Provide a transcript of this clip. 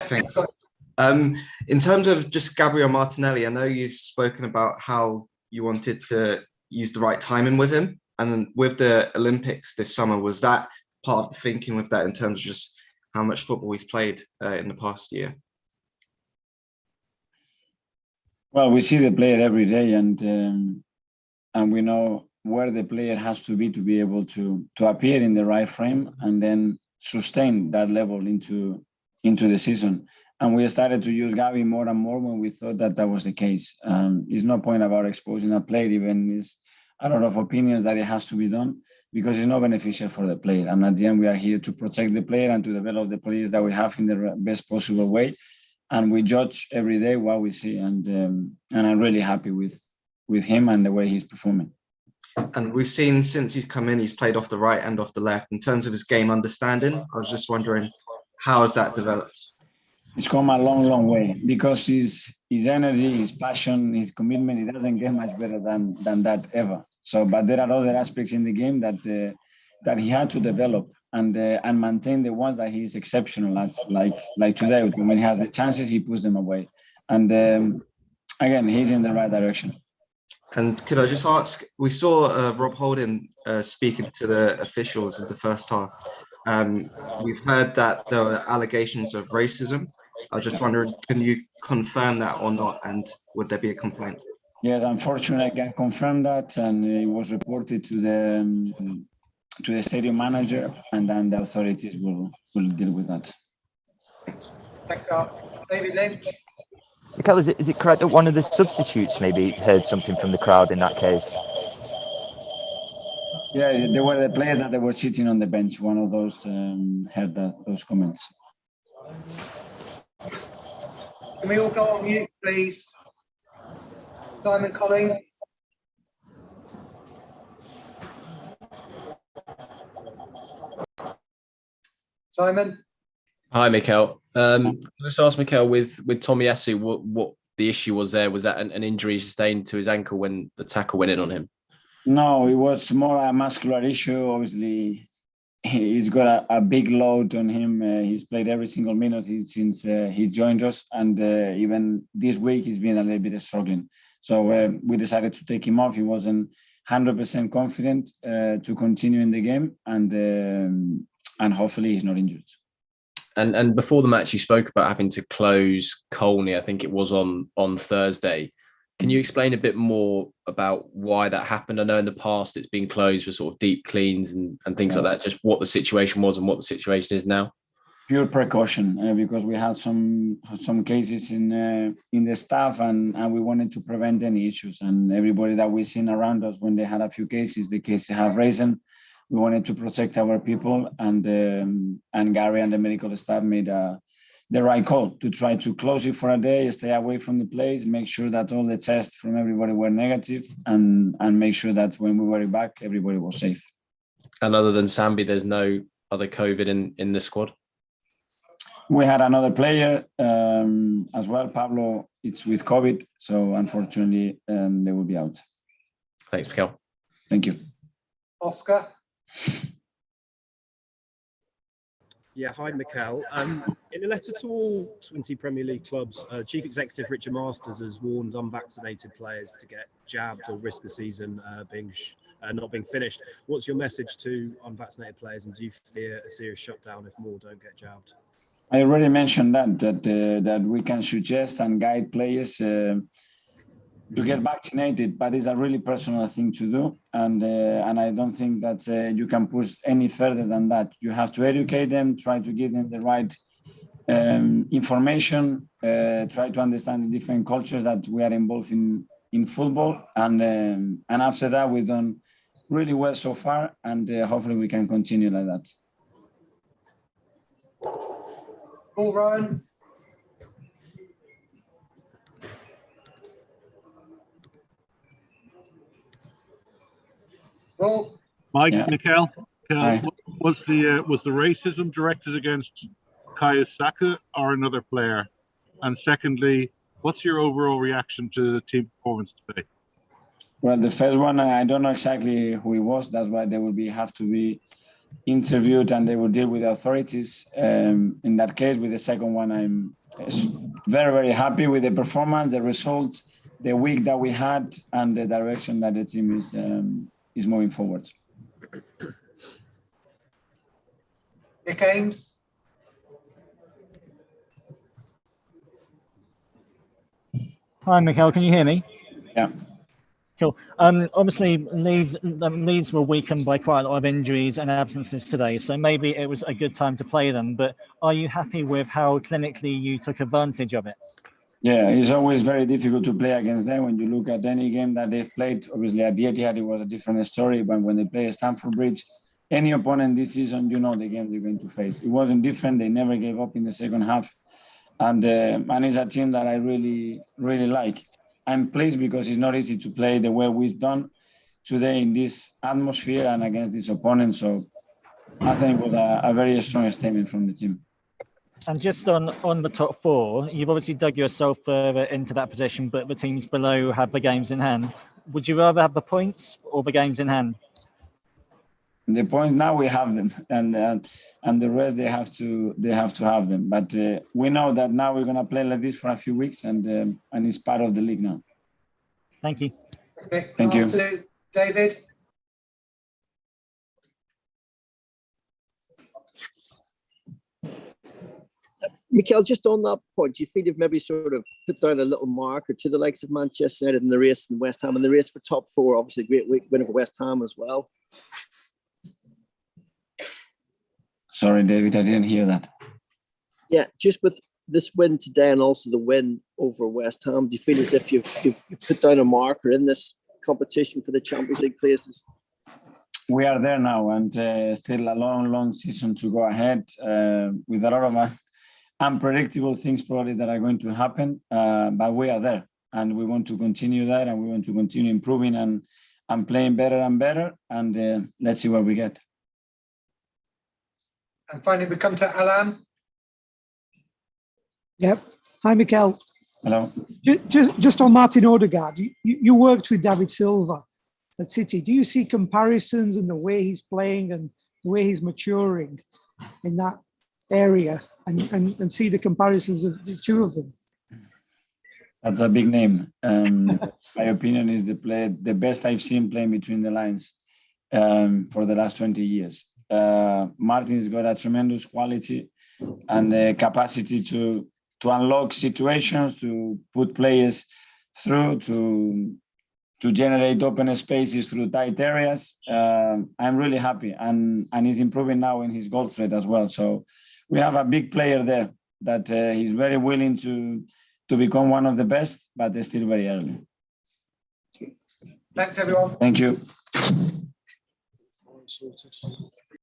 Thanks. In terms of just Gabriel Martinelli, I know you've spoken about how you wanted to use the right timing with him, and with the Olympics this summer, was that part of the thinking with that in terms of just how much football he's played in the past year? Well, we see the player every day, and we know where the player has to be able to appear in the right frame and then sustain that level into the season. And we started to use Gavi more and more when we thought that was the case. It's no point about exposing a player, even is a lot of opinions that it has to be done, because it's not beneficial for the player. And at the end, we are here to protect the player and to develop the players that we have in the best possible way. And we judge every day what we see. And I'm really happy with him and the way he's performing. And we've seen since he's come in, he's played off the right and off the left. In terms of his game understanding, I was just wondering, how has that developed? It's come a long, long way, because his energy, his passion, his commitment, it doesn't get much better than that ever. So, but there are other aspects in the game that he had to develop and maintain the ones that he is exceptional at, like today. When he has the chances, he puts them away. And again, he's in the right direction. And could I just ask, we saw Rob Holding speaking to the officials in the first half. We've heard that there were allegations of racism. I was just wondering, can you confirm that or not? And would there be a complaint? Yes, unfortunately, I can confirm that. And it was reported to the stadium manager, and then the authorities will deal with that. Thanks, David Lynch. Mikel, is it correct that one of the substitutes maybe heard something from the crowd in that case? Yeah, they were the players that they were sitting on the bench. One of those heard those comments. Can we all go on mute, please? Simon Collins. Simon? Hi, Mikel. Can I just ask Mikel, with Tomiyasu, what the issue was there? Was that an injury sustained to his ankle when the tackle went in on him? No, it was more a muscular issue. Obviously, he's got a big load on him. He's played every single minute since he joined us. And even this week, he's been a little bit struggling. So we decided to take him off. He wasn't 100% confident to continue in the game. And hopefully he's not injured. And before the match, you spoke about having to close Colney. I think it was on Thursday. Can you explain a bit more about why that happened? I know in the past it's been closed for sort of deep cleans and things like that. Just what the situation was and what the situation is now. Pure precaution, because we had some cases in the staff, and we wanted to prevent any issues. And everybody that we've seen around us, when they had a few cases, the cases have risen. We wanted to protect our people, and Gary and the medical staff made the right call to try to close it for a day, stay away from the place, make sure that all the tests from everybody were negative, and make sure that when we were back, everybody was safe. And other than Sambi, there's no other COVID in the squad? We had another player as well, Pablo. It's with COVID, so unfortunately, they will be out. Thanks, Mikel. Thank you. Oscar? Yeah, hi, Mikel. In a letter to all 20 Premier League clubs, Chief Executive Richard Masters has warned unvaccinated players to get jabbed or risk the season not being finished. What's your message to unvaccinated players, and do you fear a serious shutdown if more don't get jabbed? I already mentioned that we can suggest and guide players to get vaccinated, but it's a really personal thing to do, and I don't think that you can push any further than that. You have to educate them, try to give them the right information, try to understand the different cultures that we are involved in football, and after that we've done really well so far, and hopefully we can continue like that. Paul Ryan. Well, Mike, yeah. Mikel, Hi. was the racism directed against Bukayo Saka or another player? And secondly, what's your overall reaction to the team performance today? Well, the first one, I don't know exactly who it was. That's why there will have to be interviewed and they will deal with the authorities. In that case, with the second one, I'm very, very happy with the performance, the result, the week that we had, and the direction that the team is moving forward. Nick Ames. Hi, Mikel. Can you hear me? Yeah. Cool. Obviously, Leeds were weakened by quite a lot of injuries and absences today, so maybe it was a good time to play them. But are you happy with how clinically you took advantage of it? Yeah, it's always very difficult to play against them. When you look at any game that they've played, obviously at the Etihad it was a different story, but when they play Stamford Bridge, any opponent this season, you know the game they're going to face. It wasn't different. They never gave up in the second half. And it's a team that I really, really like. I'm pleased because it's not easy to play the way we've done today in this atmosphere and against this opponent. So I think it was a very strong statement from the team. And just on the top four, you've obviously dug yourself further into that position, but the teams below have the games in hand. Would you rather have the points or the games in hand? The points now we have them, and the rest they have to have them. But we know that now we're gonna play like this for a few weeks, and it's part of the league now. Thank you. Okay. Thank you, David. Mikel, just on that point, do you feel you've maybe sort of put down a little marker to the likes of Manchester United in the race and West Ham, and the race for top four? Obviously, a great win for West Ham as well. Sorry, David, I didn't hear that. Yeah, just with this win today and also the win over West Ham, do you feel as if you've put down a marker in this competition for the Champions League places? We are there now, and still a long season to go ahead with a lot of unpredictable things probably that are going to happen, but we are there, and we want to continue that, and we want to continue improving and playing better and better, and let's see what we get. And finally, we come to Alan. Yep. Hi, Mikel. Hello. Just on Martin Ødegaard, you worked with David Silva at City. Do you see comparisons in the way he's playing and the way he's maturing in that area, and see the comparisons of the two of them? That's a big name. My opinion is the best I've seen playing between the lines for the last 20 years. Martin's got a tremendous quality and the capacity to unlock situations, to put players through, to generate open spaces through tight areas. I'm really happy, and he's improving now in his goal threat as well. So we have a big player there that he's very willing to become one of the best, but they're still very early. Thanks, everyone. Thank you.